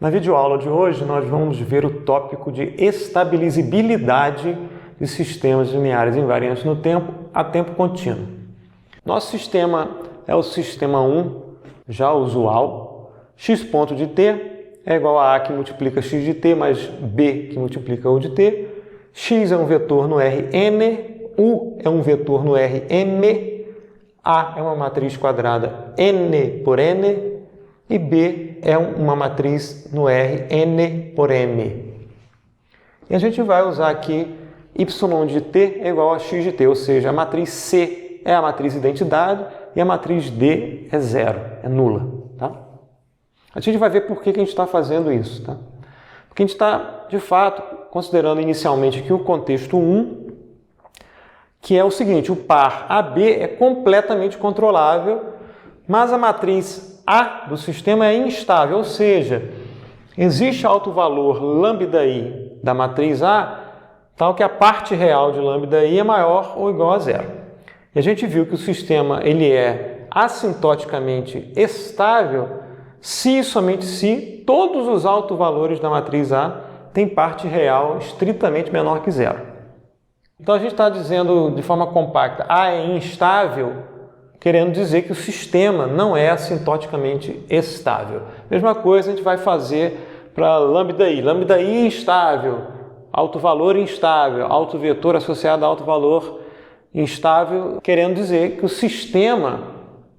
Na videoaula de hoje, nós vamos ver o tópico de estabilizabilidade de sistemas lineares invariantes no tempo a tempo contínuo. Nosso sistema é o sistema 1, já usual. X ponto de t é igual a que multiplica x de t mais b que multiplica u de t. X é um vetor no Rn, u é um vetor no Rm, A é uma matriz quadrada n por n e B é uma matriz no Rn por m. E a gente vai usar aqui y de t é igual a x de t, ou seja, a matriz C é a matriz identidade e a matriz D é zero, é nula. Tá? A gente vai ver por que a gente está fazendo isso. Tá? Porque a gente está, de fato, considerando inicialmente aqui o contexto 1, que é o seguinte: o par AB é completamente controlável, mas a matriz A do sistema é instável, ou seja, existe alto valor lambda_i da matriz A, tal que a parte real de lambda_i é maior ou igual a zero. E a gente viu que o sistema ele é assintoticamente estável se e somente se todos os autovalores da matriz A têm parte real estritamente menor que zero. Então a gente está dizendo de forma compacta, A é instável, querendo dizer que o sistema não é assintoticamente estável. Mesma coisa a gente vai fazer para lambda_i. Lambda_i instável, alto valor instável, alto vetor associado a alto valor instável, querendo dizer que o sistema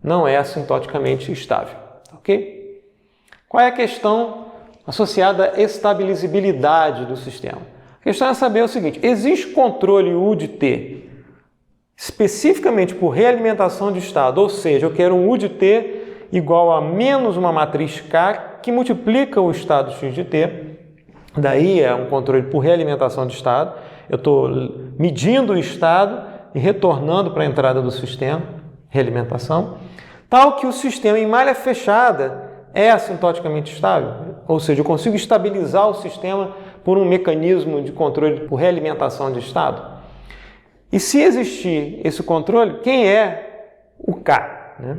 não é assintoticamente estável. Ok? Qual é a questão associada à estabilizabilidade do sistema? A questão é saber o seguinte: existe controle U de t especificamente por realimentação de estado, ou seja, eu quero um U de t igual a menos uma matriz K que multiplica o estado x de t. Daí é um controle por realimentação de estado. Eu estou medindo o estado e retornando para a entrada do sistema, realimentação, tal que o sistema em malha fechada é assintoticamente estável, ou seja, eu consigo estabilizar o sistema por um mecanismo de controle por realimentação de estado. E se existir esse controle, quem é o K? Né?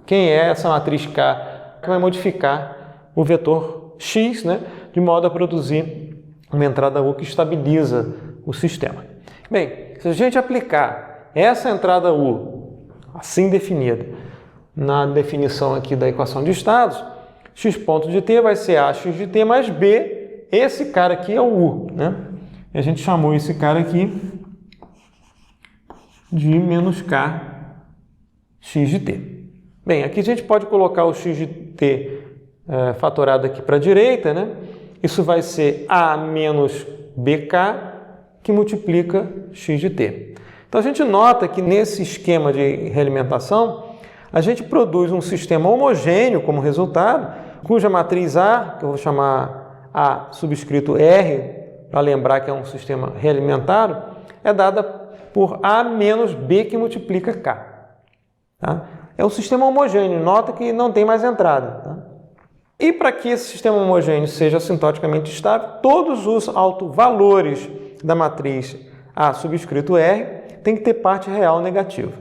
Quem é essa matriz K que vai modificar o vetor x, né, de modo a produzir uma entrada U que estabiliza o sistema? Bem, se a gente aplicar essa entrada U, assim definida, na definição aqui da equação de estados, x ponto de t vai ser a x de t mais b, esse cara aqui é o U. Né? E a gente chamou esse cara aqui de menos k x de t. Bem, aqui a gente pode colocar o x de t fatorado aqui para a direita, né? Isso vai ser a menos bk que multiplica x de t. Então a gente nota que nesse esquema de realimentação a gente produz um sistema homogêneo como resultado, cuja matriz A, que eu vou chamar A subscrito R, para lembrar que é um sistema realimentado, é dada por A menos B que multiplica K. Tá? É um sistema homogêneo, nota que não tem mais entrada. Tá? E para que esse sistema homogêneo seja assintoticamente estável, todos os autovalores da matriz A subscrito R tem que ter parte real negativa.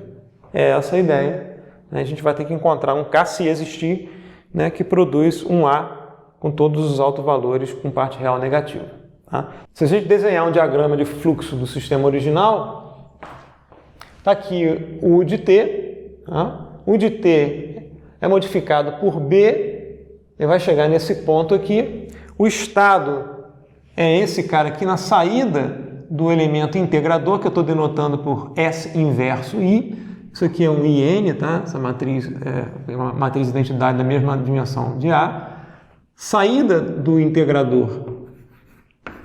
É essa a ideia. Né? A gente vai ter que encontrar um K, se existir, né, que produz um A com todos os autovalores com parte real negativa. Tá? Se a gente desenhar um diagrama de fluxo do sistema original, está aqui o U de t, tá? U de t é modificado por B, e vai chegar nesse ponto aqui. O estado é esse cara aqui na saída do elemento integrador, que eu estou denotando por S inverso I. Isso aqui é um IN, tá? Essa matriz é uma matriz de identidade da mesma dimensão de A. Saída do integrador,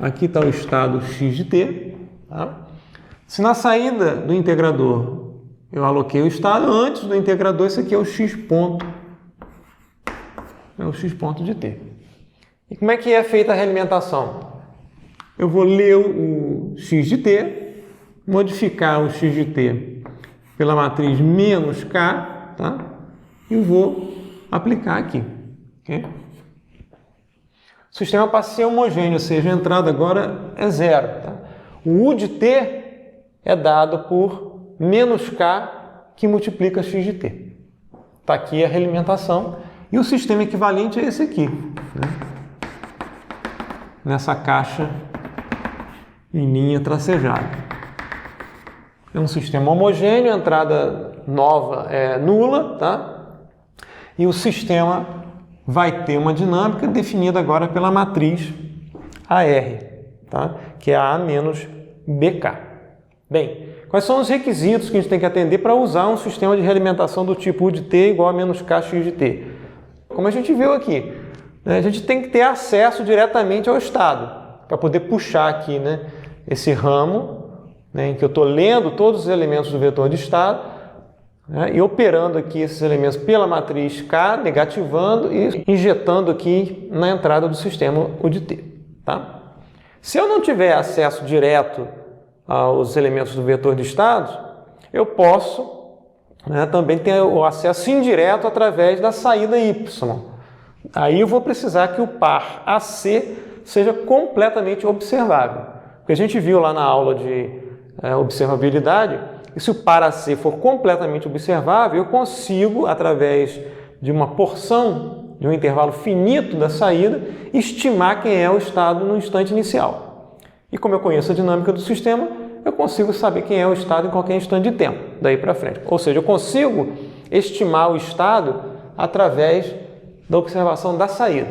aqui está o estado x de t, tá? Se na saída do integrador eu aloquei o estado, antes do integrador, esse aqui é o x ponto. É o x ponto de t. E como é que é feita a realimentação? Eu vou ler o x de t, modificar o x de t pela matriz menos k, tá? E vou aplicar aqui. Okay? O sistema passa a ser homogêneo, ou seja, a entrada agora é zero. Tá? O U de t é dado por menos k que multiplica x de t. Está aqui a realimentação. E o sistema equivalente é esse aqui. Né? nessa caixa em linha tracejada. É um sistema homogêneo, a entrada nova é nula, tá? E o sistema vai ter uma dinâmica definida agora pela matriz AR, tá? Que é A menos BK. Bem, quais são os requisitos que a gente tem que atender para usar um sistema de realimentação do tipo U de T igual a menos K x de T? Como a gente viu aqui, né, a gente tem que ter acesso diretamente ao estado, para poder puxar aqui, né, esse ramo, né, em que eu estou lendo todos os elementos do vetor de estado, né, e operando aqui esses elementos pela matriz K, negativando e injetando aqui na entrada do sistema U de T. Tá? Se eu não tiver acesso direto aos elementos do vetor de estados, eu posso, né, também ter o acesso indireto através da saída Y. Aí eu vou precisar que o par AC seja completamente observável. Porque a gente viu lá na aula de observabilidade, que se o par AC for completamente observável, eu consigo, através de uma porção, de um intervalo finito da saída, estimar quem é o estado no instante inicial. E como eu conheço a dinâmica do sistema, eu consigo saber quem é o estado em qualquer instante de tempo, daí para frente. Ou seja, eu consigo estimar o estado através da observação da saída.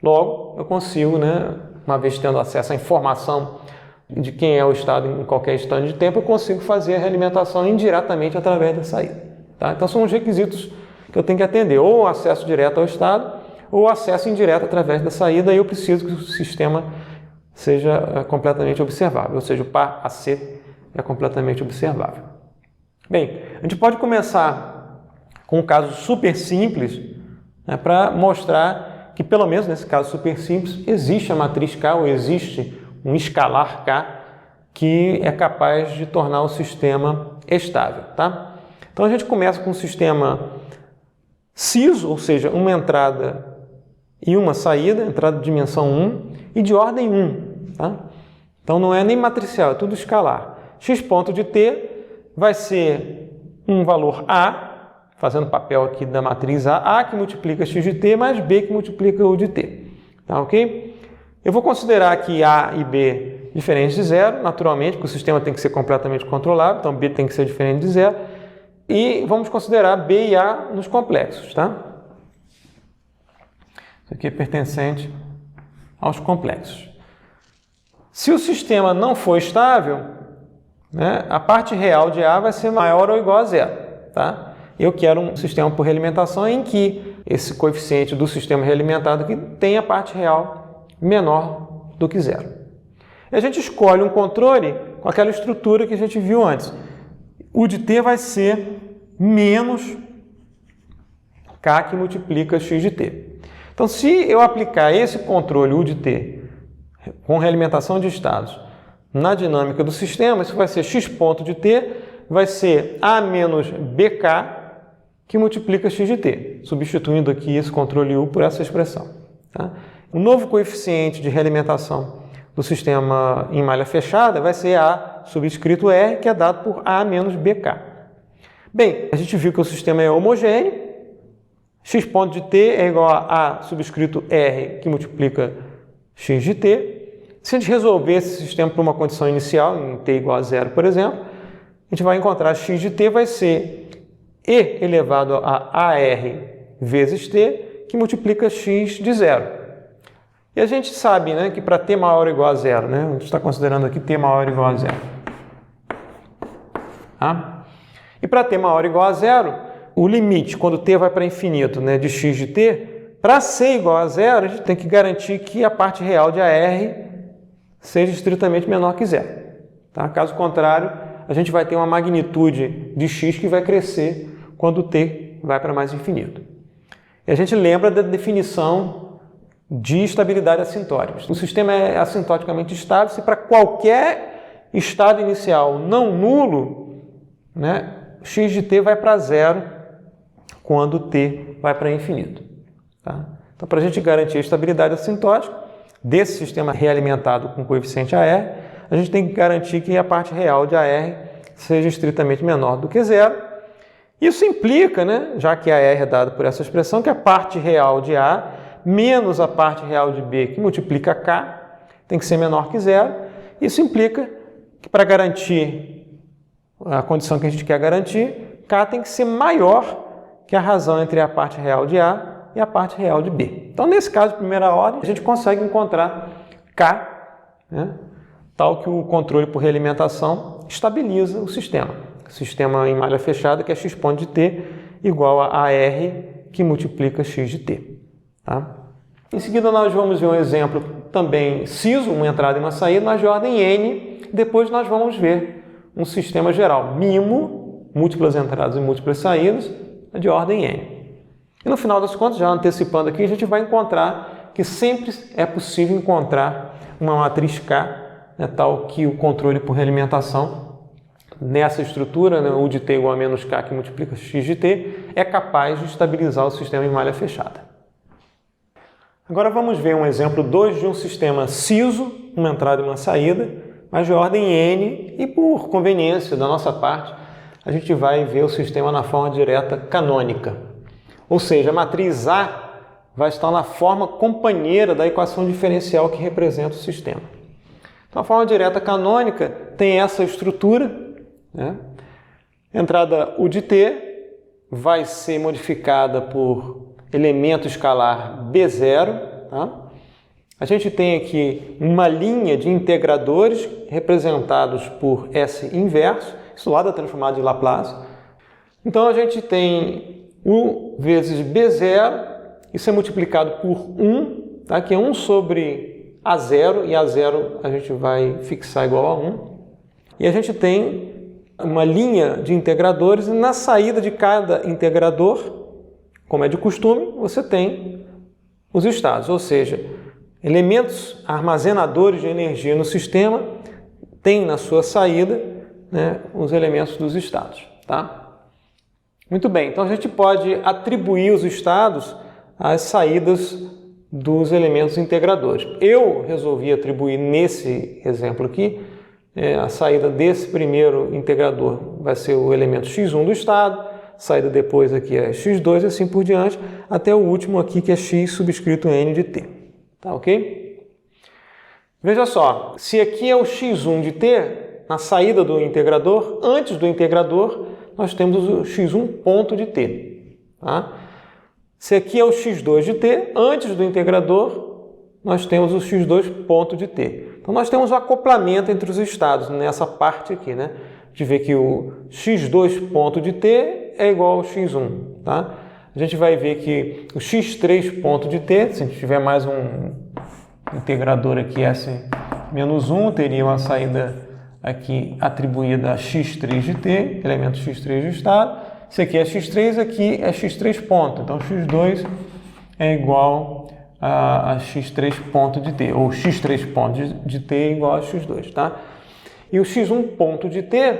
Logo, eu consigo, né, uma vez tendo acesso à informação de quem é o estado em qualquer instante de tempo, eu consigo fazer a realimentação indiretamente através da saída. Tá? Então, são os requisitos que eu tenho que atender, ou acesso direto ao estado, ou acesso indireto através da saída, e eu preciso que o sistema seja completamente observável, ou seja, o par AC é completamente observável. Bem, a gente pode começar com um caso super simples, né, para mostrar que, pelo menos nesse caso super simples, existe a matriz K, ou existe um escalar K, que é capaz de tornar o sistema estável. Tá? Então a gente começa com um sistema ciso, ou seja, uma entrada e uma saída, entrada de dimensão 1 e de ordem 1. Tá? Então não é nem matricial, é tudo escalar. X ponto de T vai ser um valor A, fazendo papel aqui da matriz A que multiplica x de T mais B que multiplica U de T. Tá, ok? Eu vou considerar aqui A e B diferentes de zero, naturalmente, porque o sistema tem que ser completamente controlável, então B tem que ser diferente de zero. E vamos considerar B e A nos complexos. Tá? Isso aqui é pertencente aos complexos. Se o sistema não for estável, né, a parte real de A vai ser maior ou igual a zero. Tá? Eu quero um sistema por realimentação em que esse coeficiente do sistema realimentado aqui tem a parte real menor do que zero. E a gente escolhe um controle com aquela estrutura que a gente viu antes. U de T vai ser menos K que multiplica x de T. Então, se eu aplicar esse controle U de T com realimentação de estados na dinâmica do sistema, isso vai ser x ponto de T, vai ser A menos BK que multiplica x de T, substituindo aqui esse controle U por essa expressão. Tá? O novo coeficiente de realimentação do sistema em malha fechada vai ser A subscrito R, que é dado por A menos BK. Bem, a gente viu que o sistema é homogêneo, x ponto de T é igual a subscrito R, que multiplica x de T. Se a gente resolver esse sistema por uma condição inicial, em T igual a zero, por exemplo, a gente vai encontrar x de T vai ser E elevado a AR vezes T, que multiplica x de zero. E a gente sabe, né, que para T maior ou igual a zero, né, a gente está considerando aqui T maior ou igual a zero. Tá? E para T maior ou igual a zero, o limite, quando T vai para infinito, né, de x de T, para C igual a zero, a gente tem que garantir que a parte real de AR seja estritamente menor que zero. Tá? Caso contrário, a gente vai ter uma magnitude de x que vai crescer quando T vai para mais infinito. E a gente lembra da definição de estabilidade assintótica. O sistema é assintoticamente estável se para qualquer estado inicial não nulo, né, x de T vai para zero quando T vai para infinito. Tá? Então, para a gente garantir a estabilidade assintótica desse sistema realimentado com coeficiente AR, a gente tem que garantir que a parte real de AR seja estritamente menor do que zero. Isso implica, né, já que AR é dado por essa expressão, que a parte real de A menos a parte real de B, que multiplica K, tem que ser menor que zero. Isso implica que para garantir a condição que a gente quer garantir, K tem que ser maior que a razão entre a parte real de A e a parte real de B. Então, nesse caso de primeira ordem, a gente consegue encontrar K, né, tal que o controle por realimentação estabiliza o sistema. O sistema em malha fechada, que é x ponto de t, igual a R, que multiplica x de t. Tá? Em seguida, nós vamos ver um exemplo também ciso, uma entrada e uma saída, mas de ordem N. Depois nós vamos ver um sistema geral, MIMO, múltiplas entradas e múltiplas saídas, de ordem N. E no final das contas, já antecipando aqui, a gente vai encontrar que sempre é possível encontrar uma matriz K, né, tal que o controle por realimentação, nessa estrutura, né, U de t igual a menos K que multiplica x de t, é capaz de estabilizar o sistema em malha fechada. Agora vamos ver um exemplo 2 de um sistema ciso, uma entrada e uma saída, mas de ordem N, e por conveniência da nossa parte, a gente vai ver o sistema na forma direta canônica. Ou seja, a matriz A vai estar na forma companheira da equação diferencial que representa o sistema. Então, a forma direta canônica tem essa estrutura, né? Entrada U de t vai ser modificada por elemento escalar B0. Tá? A gente tem aqui uma linha de integradores representados por S inverso, isso lá da transformada de Laplace. Então, a gente tem U vezes B0, isso é multiplicado por 1, tá? Que é 1 sobre A0, e A0 a gente vai fixar igual a 1. E a gente tem uma linha de integradores, e na saída de cada integrador, como é de costume, você tem os estados, ou seja, elementos armazenadores de energia no sistema têm na sua saída, né, os elementos dos estados. Tá? Muito bem, então a gente pode atribuir os estados às saídas dos elementos integradores. Eu resolvi atribuir nesse exemplo aqui, a saída desse primeiro integrador vai ser o elemento x1 do estado, saída depois aqui é x2 e assim por diante, até o último aqui que é x subscrito n de t. Tá ok? Veja só, se aqui é o x1 de t, na saída do integrador, antes do integrador, nós temos o x1 ponto de t. Tá? Se aqui é o x2 de t, antes do integrador, nós temos o x2 ponto de t. Então, nós temos um acoplamento entre os estados nessa parte aqui, né? De ver que o x2 ponto de t é igual ao x1, tá? A gente vai ver que o x3 ponto de t, se a gente tiver mais um integrador aqui, S menos 1, teria uma saída aqui atribuída a x3 de t, elemento x3 do estado. Se aqui é x3, aqui é x3 ponto. Então, x2 é igual a x3 ponto de t, ou x3 ponto de t é igual a x2, tá? E o x1 ponto de t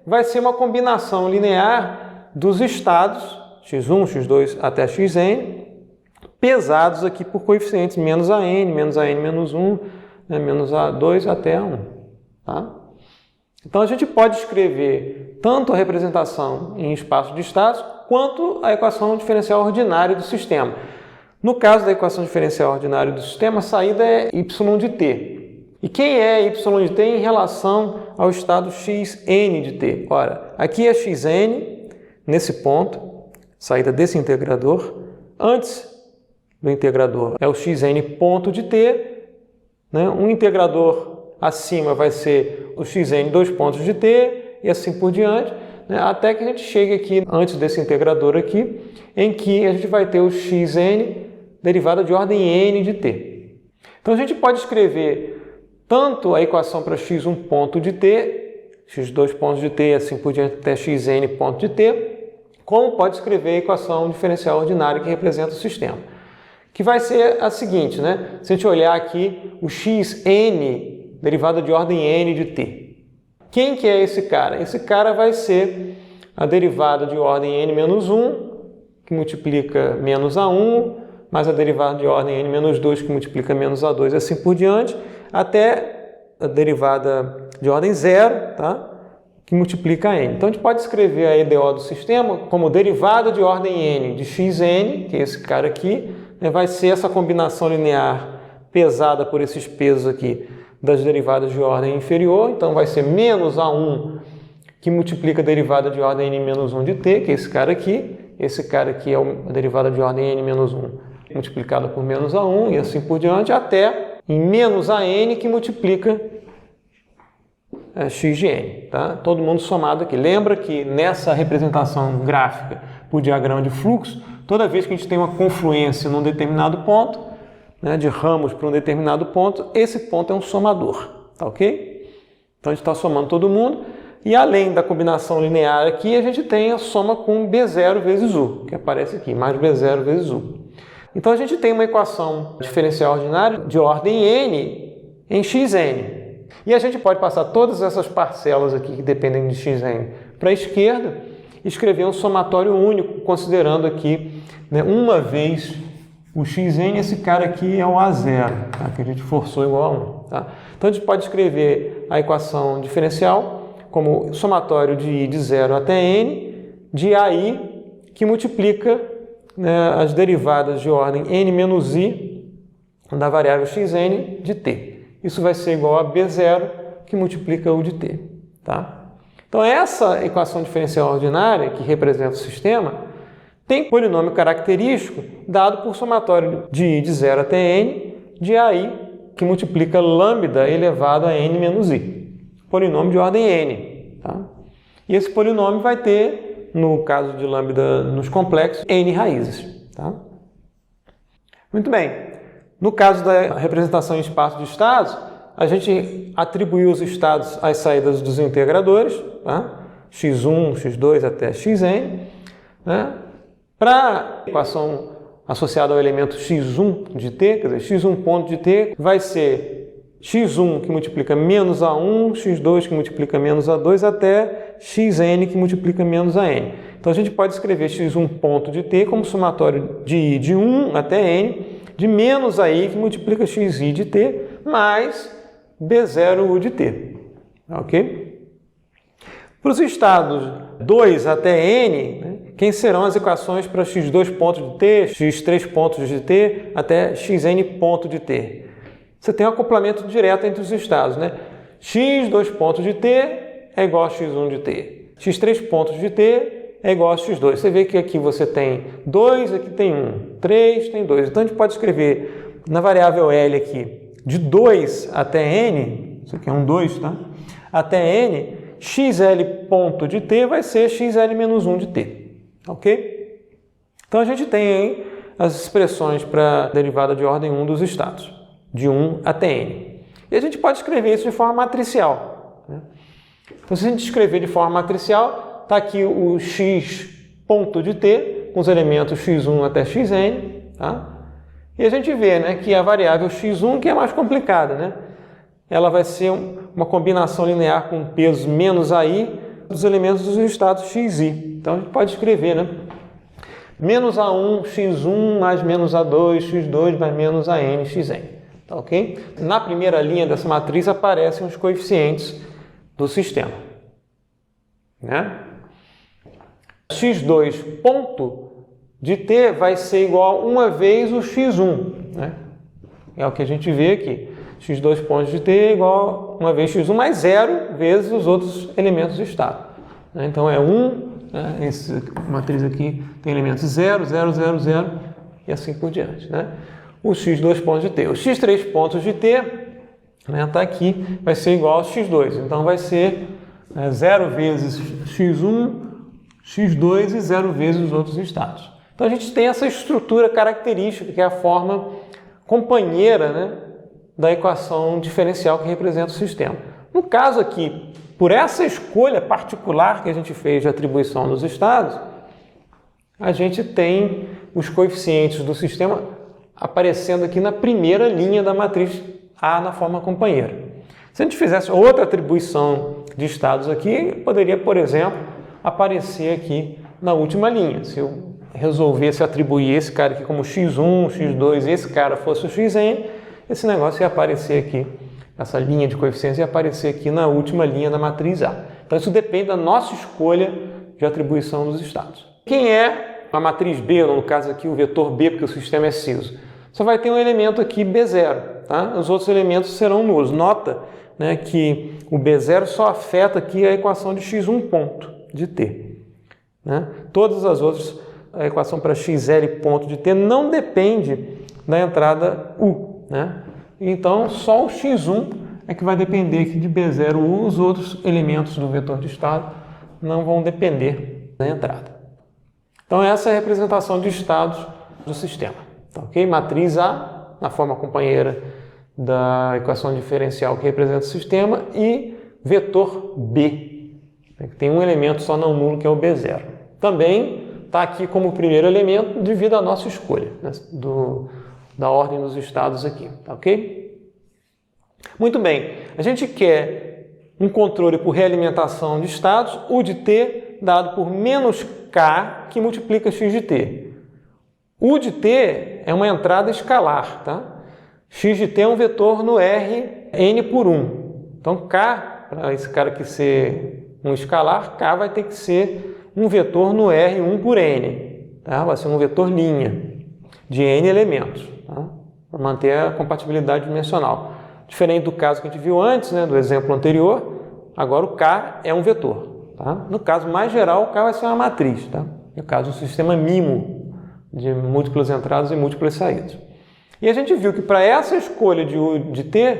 vai ser uma combinação linear dos estados, x1, x2 até xn, pesados aqui por coeficientes menos a n menos 1, né, menos a2 até a 1. Tá? Então, a gente pode escrever tanto a representação em espaço de estados, quanto a equação diferencial ordinária do sistema. No caso da equação diferencial ordinária do sistema, a saída é y de t. E quem é y de t em relação ao estado xn de t? Ora, aqui é xn, nesse ponto, saída desse integrador. Antes do integrador é o xn ponto de t. Né? Um integrador acima vai ser o xn 2 pontos de t, e assim por diante, né? Até que a gente chegue aqui, antes desse integrador aqui, em que a gente vai ter o xn derivada de ordem n de t. Então, a gente pode escrever tanto a equação para x1 ponto de t, x2 pontos de t, assim por diante até xn ponto de t, como pode escrever a equação diferencial ordinária que representa o sistema. Que vai ser a seguinte, né? Se a gente olhar aqui, o xn derivada de ordem n de t. Quem que é esse cara? Esse cara vai ser a derivada de ordem n menos 1, que multiplica menos a1, mais a derivada de ordem n menos 2, que multiplica menos a2, e assim por diante, até a derivada de ordem 0, tá? Que multiplica n. Então, a gente pode escrever a EDO do sistema como derivada de ordem n de xn, que é esse cara aqui, né? Vai ser essa combinação linear pesada por esses pesos aqui das derivadas de ordem inferior, então vai ser menos A1 que multiplica a derivada de ordem n-1 de t, que é esse cara aqui. Esse cara aqui é a derivada de ordem n-1 multiplicada por menos A1 e assim por diante, até em menos AN que multiplica x de n. Tá? Todo mundo somado aqui. Lembra que nessa representação gráfica por diagrama de fluxo, toda vez que a gente tem uma confluência num determinado ponto, né, de ramos para um determinado ponto, esse ponto é um somador. Tá ok? Então a gente está somando todo mundo. E além da combinação linear aqui, a gente tem a soma com B0 vezes U, que aparece aqui, mais B0 vezes U. Então a gente tem uma equação diferencial ordinária de ordem n em xn. E a gente pode passar todas essas parcelas aqui que dependem de xn para a esquerda e escrever um somatório único, considerando aqui, né, uma vez o xn, esse cara aqui é o A0, tá, que a gente forçou igual a 1. Tá? Então a gente pode escrever a equação diferencial como somatório de i de 0 até n, de ai, que multiplica, né, as derivadas de ordem n menos i da variável xn de t. Isso vai ser igual a b0, que multiplica u de t. Tá? Então essa equação diferencial ordinária, que representa o sistema, tem polinômio característico dado por somatório de i de 0 até n, de ai, que multiplica lambda elevado a n menos i. Polinômio de ordem n. Tá? E esse polinômio vai ter, no caso de lambda nos complexos, n raízes. Tá? Muito bem. No caso da representação em espaço de estados, a gente atribuiu os estados às saídas dos integradores, tá? x1, x2 até xn. Né? Para a equação associada ao elemento x1 de t, quer dizer, x1 ponto de t, vai ser x1 que multiplica menos A1, x2 que multiplica menos A2, até xn que multiplica menos AN. Então a gente pode escrever x1 ponto de t como somatório de i de 1 até n, de menos ai que multiplica xi de t, mais b0u de t. Ok? Para os estados 2 até n, né, quem serão as equações para x2 ponto de t, x3 pontos de t, até xn ponto de t? Você tem um acoplamento direto entre os estados, né? x2 pontos de t é igual a x1 de t. x3 pontos de t é igual a x2. Você vê que aqui você tem 2, aqui tem 1. 3 tem 2. Então a gente pode escrever na variável L aqui, de 2 até n, isso aqui é um 2, tá? Até n, xl ponto de t vai ser xl menos 1 de t. Ok? Então a gente tem aí as expressões para a derivada de ordem 1 dos estados, de 1 até n. E a gente pode escrever isso de forma matricial. Né? Então, se a gente escrever de forma matricial, está aqui o x ponto de t, com os elementos x1 até xn. Tá? E a gente vê, né, que a variável x1, que é mais complicada, né? Ela vai ser uma combinação linear com peso menos ai dos elementos dos estados xi. Então, a gente pode escrever, né? Menos A1, x1 mais menos A2, x2 mais menos AN, xn. Tá, ok? Na primeira linha dessa matriz aparecem os coeficientes do sistema. Né? x2 ponto de t vai ser igual a 1 vez o x1. Né? É o que a gente vê aqui. x2 pontos de t é igual a 1 vez x1 mais 0 vezes os outros elementos do estado. Né? Então é 1, né? Essa matriz aqui tem elementos 0, 0, 0, 0 e assim por diante. Né? O x2 pontos de t. O x3 pontos de t, né, tá aqui, vai ser igual a x2. Então vai ser 0 vezes x1, x2 e 0 vezes os outros estados. Então a gente tem essa estrutura característica, que é a forma companheira, né, da equação diferencial que representa o sistema. No caso aqui, por essa escolha particular que a gente fez de atribuição dos estados, a gente tem os coeficientes do sistema aparecendo aqui na primeira linha da matriz A na forma companheira. Se a gente fizesse outra atribuição de estados aqui, poderia, por exemplo, aparecer aqui na última linha. Se eu resolvesse atribuir esse cara aqui como x1, x2 e esse cara fosse o xn, esse negócio ia aparecer aqui, essa linha de coeficientes ia aparecer aqui na última linha da matriz A. Então isso depende da nossa escolha de atribuição dos estados. Quem é a matriz B, ou no caso aqui o vetor B, porque o sistema é ciso? Só vai ter um elemento aqui B0. tá? Os outros elementos serão nulos. Nota, né, que o B0 só afeta aqui a equação de x1 ponto de t. Né? Todas as outras, a equação para xl ponto de t não depende da entrada u. Né? Então, só o x1 é que vai depender aqui de B0, u. Os outros elementos do vetor de estado não vão depender da entrada. Então, essa é a representação de estados do sistema. Tá, ok? Matriz A, na forma companheira da equação diferencial que representa o sistema, e vetor B, que tem um elemento só não nulo, que é o B0. Também está aqui como primeiro elemento devido à nossa escolha, né, da ordem dos estados aqui. Tá, ok? Muito bem. A gente quer um controle por realimentação de estados, U de t dado por menos K que multiplica x de t. U de t é uma entrada escalar, tá? X de t é um vetor no R, n por 1. Então, K, para esse cara aqui ser um escalar, K vai ter que ser um vetor no R, 1 por n. Tá? Vai ser um vetor linha de n elementos, tá? Para manter a compatibilidade dimensional. Diferente do caso que a gente viu antes, né, do exemplo anterior, agora o K é um vetor. Tá? No caso mais geral, o K vai ser uma matriz. Tá? No caso, o sistema MIMO, de múltiplas entradas e múltiplas saídas. E a gente viu que para essa escolha de U de t,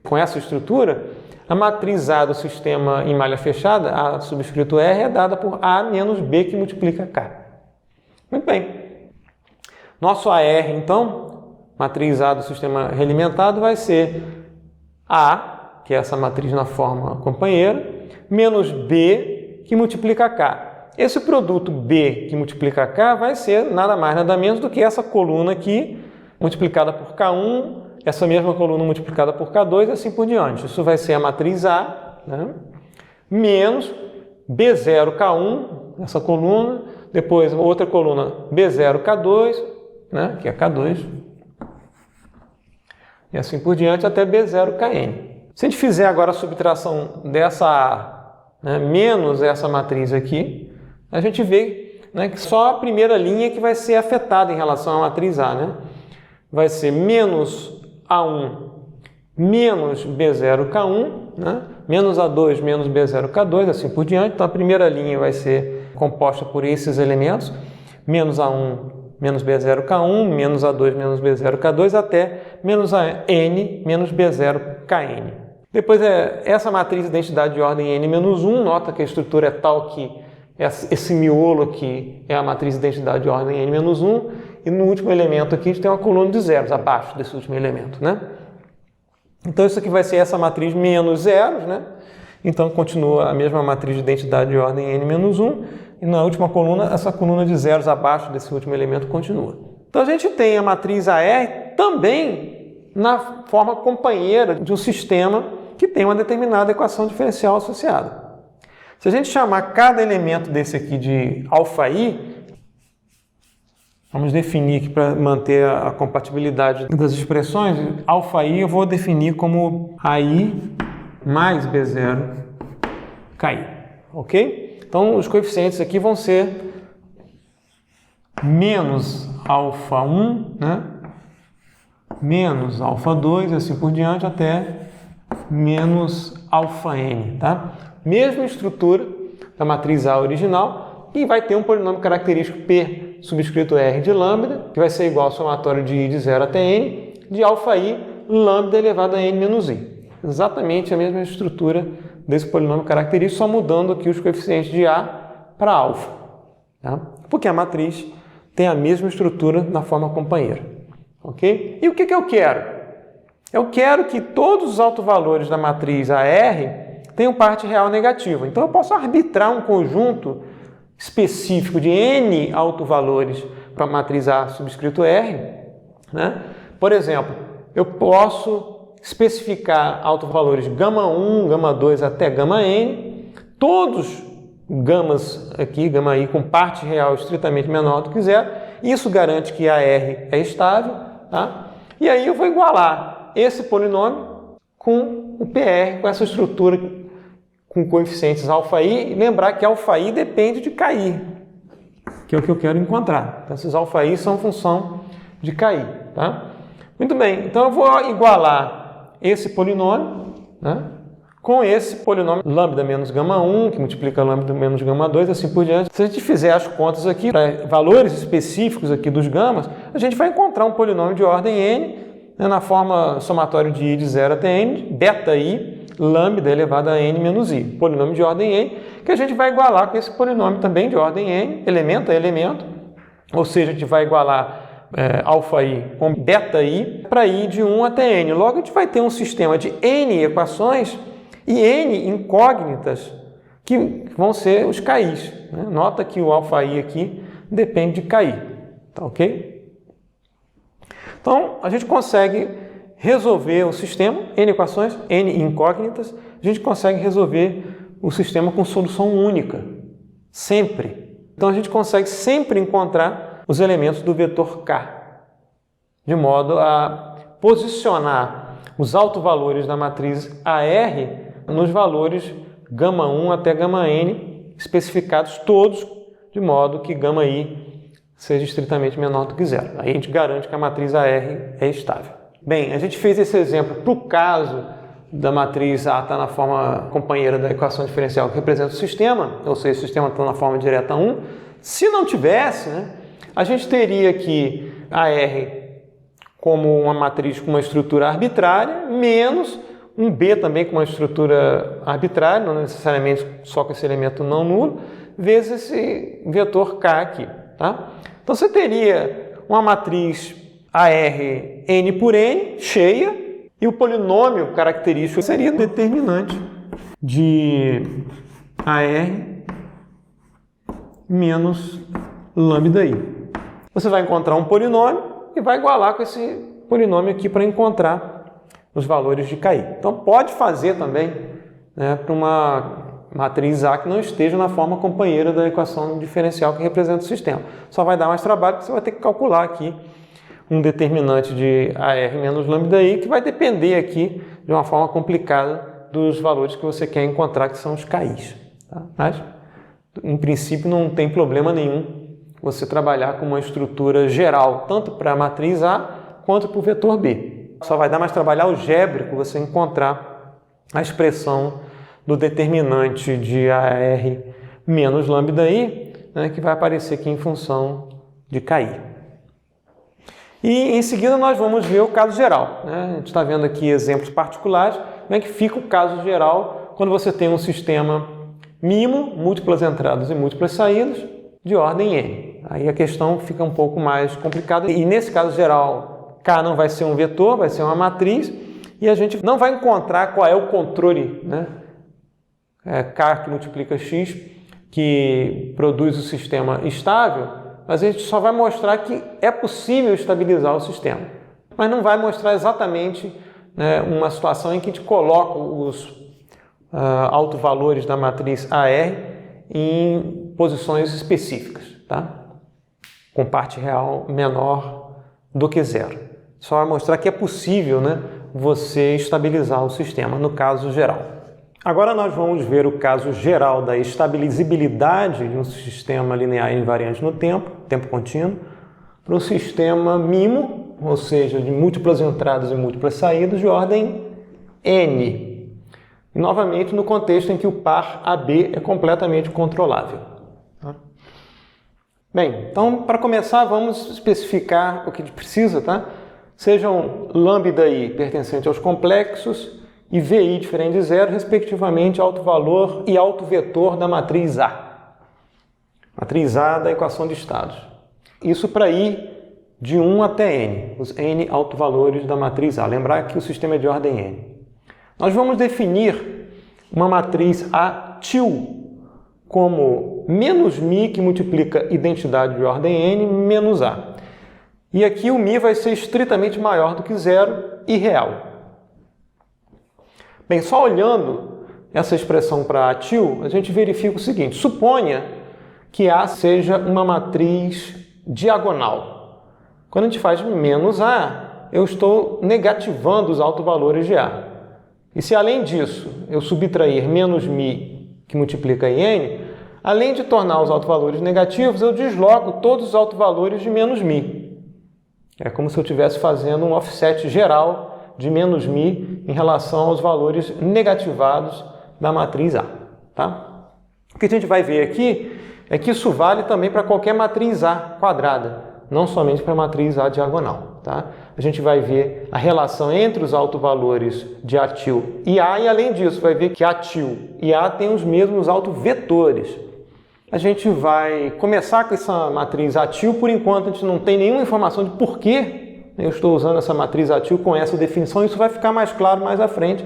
com essa estrutura, a matriz A do sistema em malha fechada, A subscrito R, é dada por A menos B que multiplica K. Muito bem. Nosso AR, então, matriz A do sistema realimentado, vai ser A, que é essa matriz na forma companheira, menos B que multiplica K. Esse produto B que multiplica K vai ser nada mais, nada menos do que essa coluna aqui, multiplicada por K1, essa mesma coluna multiplicada por K2 e assim por diante. Isso vai ser a matriz A, né? Menos B0K1, essa coluna, depois outra coluna B0K2, né? Que é K2, e assim por diante até B0KN. Se a gente fizer agora a subtração dessa A, né, menos essa matriz aqui, a gente vê, né, que só a primeira linha que vai ser afetada em relação à matriz A. Né? Vai ser menos A1 menos B0K1, né? Menos A2 menos B0K2, assim por diante. Então a primeira linha vai ser composta por esses elementos, menos A1 menos B0K1, menos A2 menos B0K2, até menos AN menos B0KN. Depois, essa matriz de identidade de ordem n-1, nota que a estrutura é tal que esse miolo aqui é a matriz de identidade de ordem n-1, e no último elemento aqui a gente tem uma coluna de zeros abaixo desse último elemento, né? Então isso aqui vai ser essa matriz menos zeros, né? Então continua a mesma matriz de identidade de ordem n-1, e na última coluna, essa coluna de zeros abaixo desse último elemento continua. Então a gente tem a matriz AR também na forma companheira de um sistema que tem uma determinada equação diferencial associada. Se a gente chamar cada elemento desse aqui de αi, vamos definir aqui para manter a compatibilidade das expressões, αi eu vou definir como AI mais B0 KI, ok? Então os coeficientes aqui vão ser menos α1, né? Menos α2 e assim por diante até menos αn, tá? Mesma estrutura da matriz A original e vai ter um polinômio característico P subscrito R de lambda, que vai ser igual ao somatório de I de 0 até N, de αi lambda elevado a N menos I. Exatamente a mesma estrutura desse polinômio característico, só mudando aqui os coeficientes de A para alfa, tá? Porque a matriz tem a mesma estrutura na forma companheira, ok? E o que eu quero? Eu quero que todos os autovalores da matriz AR tenham parte real negativa. Então eu posso arbitrar um conjunto específico de n autovalores para a matriz A subscrito R, né? Por exemplo, eu posso especificar autovalores γ1, γ2 até γn, todos gamas aqui, γi com parte real estritamente menor do que zero. Isso garante que a R é estável, tá? E aí eu vou igualar esse polinômio com o PR, com essa estrutura com coeficientes αi, e lembrar que αi depende de KI, que é o que eu quero encontrar. Então, esses αi são função de KI, tá? Muito bem, então eu vou igualar esse polinômio, né, com esse polinômio lambda menos gama 1, que multiplica lambda menos gama 2, assim por diante. Se a gente fizer as contas aqui, para valores específicos aqui dos gamas, a gente vai encontrar um polinômio de ordem n, né, na forma somatório de i de 0 até n, beta i, lambda elevado a n menos i. Polinômio de ordem n, que a gente vai igualar com esse polinômio também de ordem n, elemento a elemento, ou seja, a gente vai igualar alfa i com beta i para i de 1 até n. Logo, a gente vai ter um sistema de n equações e n incógnitas que vão ser os KIs. Né? Nota que o alfa i aqui depende de KI. Tá ok? Então, a gente consegue resolver o sistema, n equações, n incógnitas, a gente consegue resolver o sistema com solução única, sempre. Então, a gente consegue sempre encontrar os elementos do vetor K, de modo a posicionar os autovalores da matriz AR nos valores gama 1 até gama n, especificados todos, de modo que gama i seja estritamente menor do que zero. Aí a gente garante que a matriz AR é estável. Bem, a gente fez esse exemplo para o caso da matriz A estar na forma companheira da equação diferencial que representa o sistema, ou seja, o sistema está na forma direta 1. Se não tivesse, né, a gente teria aqui AR como uma matriz com uma estrutura arbitrária, menos um B também com uma estrutura arbitrária, não necessariamente só com esse elemento não nulo, vezes esse vetor K aqui. Tá? Então você teria uma matriz AR n por n, cheia, e o polinômio característico seria o determinante de AR menos lambda i. Você vai encontrar um polinômio e vai igualar com esse polinômio aqui para encontrar os valores de KI. Então pode fazer também, né, para uma matriz A que não esteja na forma companheira da equação diferencial que representa o sistema. Só vai dar mais trabalho porque você vai ter que calcular aqui um determinante de AR menos lambda i que vai depender aqui de uma forma complicada dos valores que você quer encontrar, que são os KIs. Tá? Mas, em princípio, não tem problema nenhum você trabalhar com uma estrutura geral, tanto para a matriz A quanto para o vetor B. Só vai dar mais trabalho algébrico você encontrar a expressão do determinante de AR menos lambda i, né, que vai aparecer aqui em função de KI. E em seguida nós vamos ver o caso geral. Né? A gente está vendo aqui exemplos particulares, como é que fica o caso geral quando você tem um sistema mimo, múltiplas entradas e múltiplas saídas, de ordem n. Aí a questão fica um pouco mais complicada. E nesse caso geral, K não vai ser um vetor, vai ser uma matriz, e a gente não vai encontrar qual é o controle, né? K que multiplica X, que produz o sistema estável, mas a gente só vai mostrar que é possível estabilizar o sistema. Mas não vai mostrar exatamente, né, uma situação em que a gente coloca os autovalores da matriz AR em posições específicas, tá? Com parte real menor do que zero. Só vai mostrar que é possível, né, você estabilizar o sistema, no caso geral. Agora nós vamos ver o caso geral da estabilizabilidade de um sistema linear invariante no tempo contínuo, para um sistema mimo, ou seja, de múltiplas entradas e múltiplas saídas, de ordem n. E, novamente, no contexto em que o par AB é completamente controlável. Bem, então, para começar, vamos especificar o que a gente precisa, tá? Sejam lambda i pertencente aos complexos e vi diferente de zero, respectivamente, autovalor e autovetor da matriz A. Matriz A da equação de estados. Isso para i de 1 até n, os n autovalores da matriz A. Lembrar que o sistema é de ordem n. Nós vamos definir uma matriz A til como menos μ, que multiplica identidade de ordem n, menos A. E aqui o μ vai ser estritamente maior do que zero e real. Bem, só olhando essa expressão para A til, a gente verifica o seguinte: suponha que A seja uma matriz diagonal. Quando a gente faz menos A, eu estou negativando os autovalores de A. E se além disso eu subtrair menos μ, que multiplica em n, além de tornar os autovalores negativos, eu desloco todos os autovalores de menos μ. É como se eu estivesse fazendo um offset geral de menos μ em relação aos valores negativados da matriz A. Tá? O que a gente vai ver aqui é que isso vale também para qualquer matriz A quadrada, não somente para a matriz A diagonal. Tá? A gente vai ver a relação entre os autovalores de ATIL e A, e além disso vai ver que ATIL e A têm os mesmos autovetores. A gente vai começar com essa matriz ATIL, por enquanto a gente não tem nenhuma informação de por que eu estou usando essa matriz ATIL com essa definição. Isso vai ficar mais claro mais à frente,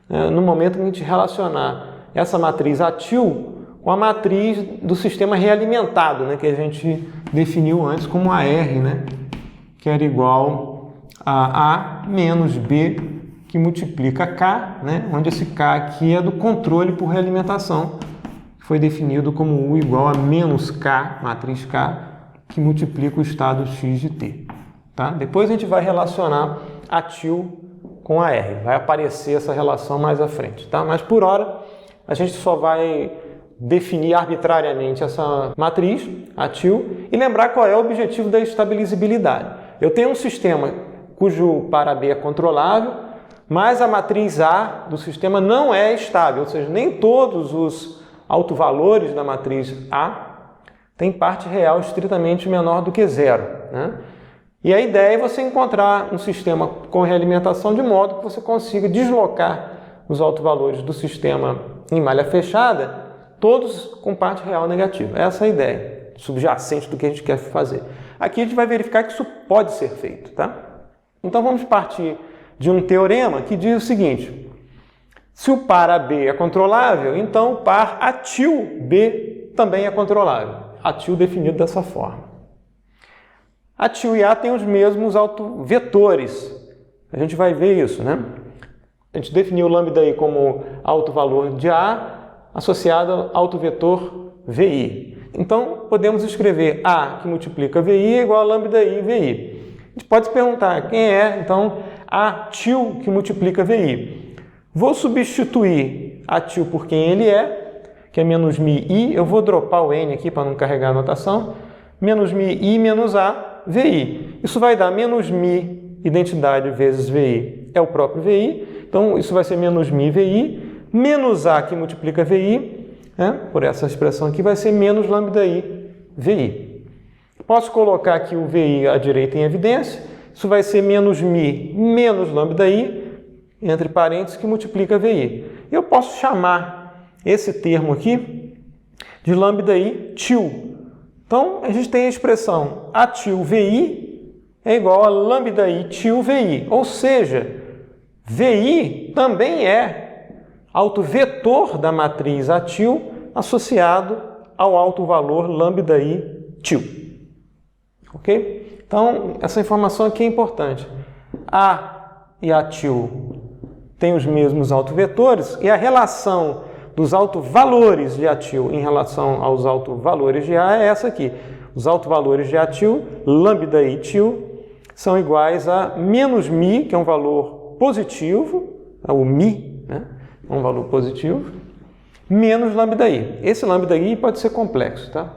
no momento que a gente relacionar essa matriz ATIL com a matriz do sistema realimentado, né, que a gente definiu antes como AR, né, que era igual a A menos B que multiplica K, né, onde esse K aqui é do controle por realimentação, que foi definido como U igual a menos K, matriz K, que multiplica o estado X de T. Tá? Depois a gente vai relacionar ATIL com AR, vai aparecer essa relação mais à frente. Tá? Mas por hora a gente só vai definir arbitrariamente essa matriz, ATIL, e lembrar qual é o objetivo da estabilizabilidade. Eu tenho um sistema cujo par AB é controlável, mas a matriz A do sistema não é estável, ou seja, nem todos os autovalores da matriz A têm parte real estritamente menor do que zero. Né? E a ideia é você encontrar um sistema com realimentação de modo que você consiga deslocar os autovalores do sistema em malha fechada, todos com parte real negativa. Essa é a ideia subjacente do que a gente quer fazer. Aqui a gente vai verificar que isso pode ser feito. Tá? Então vamos partir de um teorema que diz o seguinte: se o par AB é controlável, então o par ATIL B também é controlável. ATIL definido dessa forma. ATIL e A têm os mesmos autovetores. A gente vai ver isso, né? A gente definiu o lambda I como autovalor de A associado ao autovetor VI. Então, podemos escrever A que multiplica VI é igual a lambda I VI. A gente pode se perguntar quem é, então, ATIL que multiplica VI. Vou substituir ATIL por quem ele é, que é menos μI. Eu vou dropar o N aqui para não carregar a notação. Menos μI menos A VI. Isso vai dar menos μ identidade vezes VI é o próprio VI. Então, isso vai ser menos μ VI. Menos A que multiplica VI, né, por essa expressão aqui, vai ser menos lambda I VI. Posso colocar aqui o VI à direita em evidência. Isso vai ser menos μ menos lambda I, entre parênteses, que multiplica VI. Eu posso chamar esse termo aqui de lambda I TIL. Então, a gente tem a expressão ATIL VI é igual a lambda I TIL VI. Ou seja, VI também é autovetor da matriz ATIL associado ao autovalor lambda I TIL. Ok? Então, essa informação aqui é importante. A e ATIL têm os mesmos autovetores e a relação dos autovalores de ATIL em relação aos autovalores de A é essa aqui. Os autovalores de ATIL, lambda I TIL, são iguais a menos μ, que é um valor positivo, o μ, né? Um valor positivo, menos lambda I. Esse lambda I pode ser complexo, tá?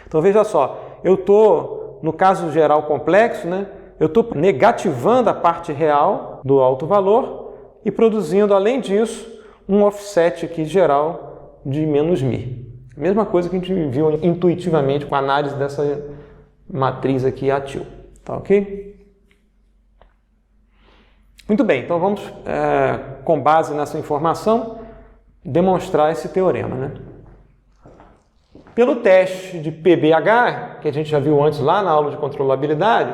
Então veja só, eu estou, no caso geral complexo, né? Eu estou negativando a parte real do autovalor e produzindo, além disso, um offset aqui geral de menos μ. Mesma coisa que a gente viu intuitivamente com a análise dessa matriz aqui ATIL. Tá ok? Muito bem, então vamos, com base nessa informação, demonstrar esse teorema. Né? Pelo teste de PBH, que a gente já viu antes lá na aula de controlabilidade,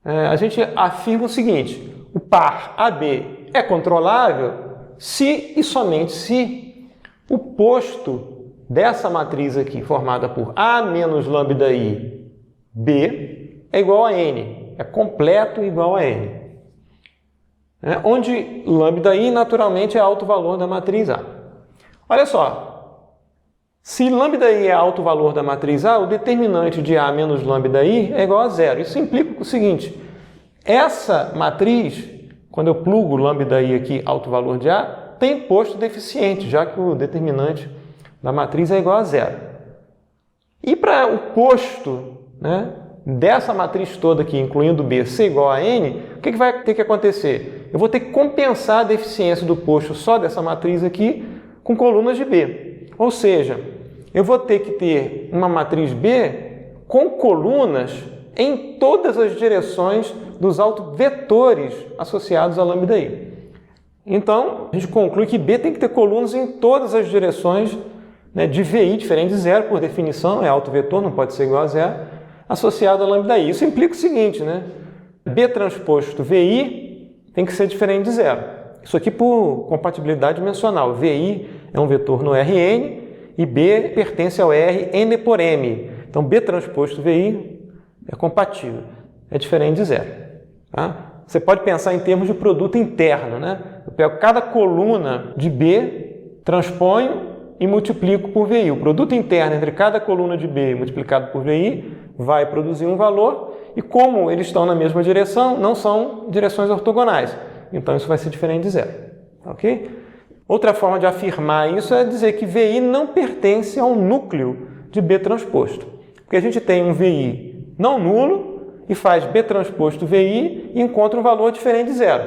a gente afirma o seguinte: o par AB é controlável se e somente se o posto dessa matriz aqui, formada por A menos lambda I B, é igual a N, é completo igual a N. Onde lambda I naturalmente é autovalor da matriz A. Olha só, se lambda I é autovalor da matriz A, o determinante de A menos lambda I é igual a zero. Isso implica o seguinte: essa matriz, quando eu plugo lambda I aqui, autovalor de A, tem posto deficiente, já que o determinante da matriz é igual a zero. E para o posto, né, dessa matriz toda aqui, incluindo B, ser igual a N, o que vai ter que acontecer? Eu vou ter que compensar a deficiência do posto só dessa matriz aqui com colunas de B. Ou seja, eu vou ter que ter uma matriz B com colunas em todas as direções dos autovetores associados a lambda I. Então, a gente conclui que B tem que ter colunas em todas as direções, né, de VI diferente de zero, por definição, é autovetor, não pode ser igual a zero, associado a lambda I. Isso implica o seguinte, né? B transposto VI tem que ser diferente de zero. Isso aqui por compatibilidade dimensional. VI é um vetor no Rn e B pertence ao R n por m. Então, B transposto VI é compatível, é diferente de zero. Tá? Você pode pensar em termos de produto interno, né? Eu pego cada coluna de B, transponho e multiplico por VI. O produto interno entre cada coluna de B multiplicado por VI vai produzir um valor e como eles estão na mesma direção, não são direções ortogonais. Então isso vai ser diferente de zero. Ok? Outra forma de afirmar isso é dizer que VI não pertence ao núcleo de B transposto. Porque a gente tem um VI não nulo e faz B transposto VI e encontra um valor diferente de zero.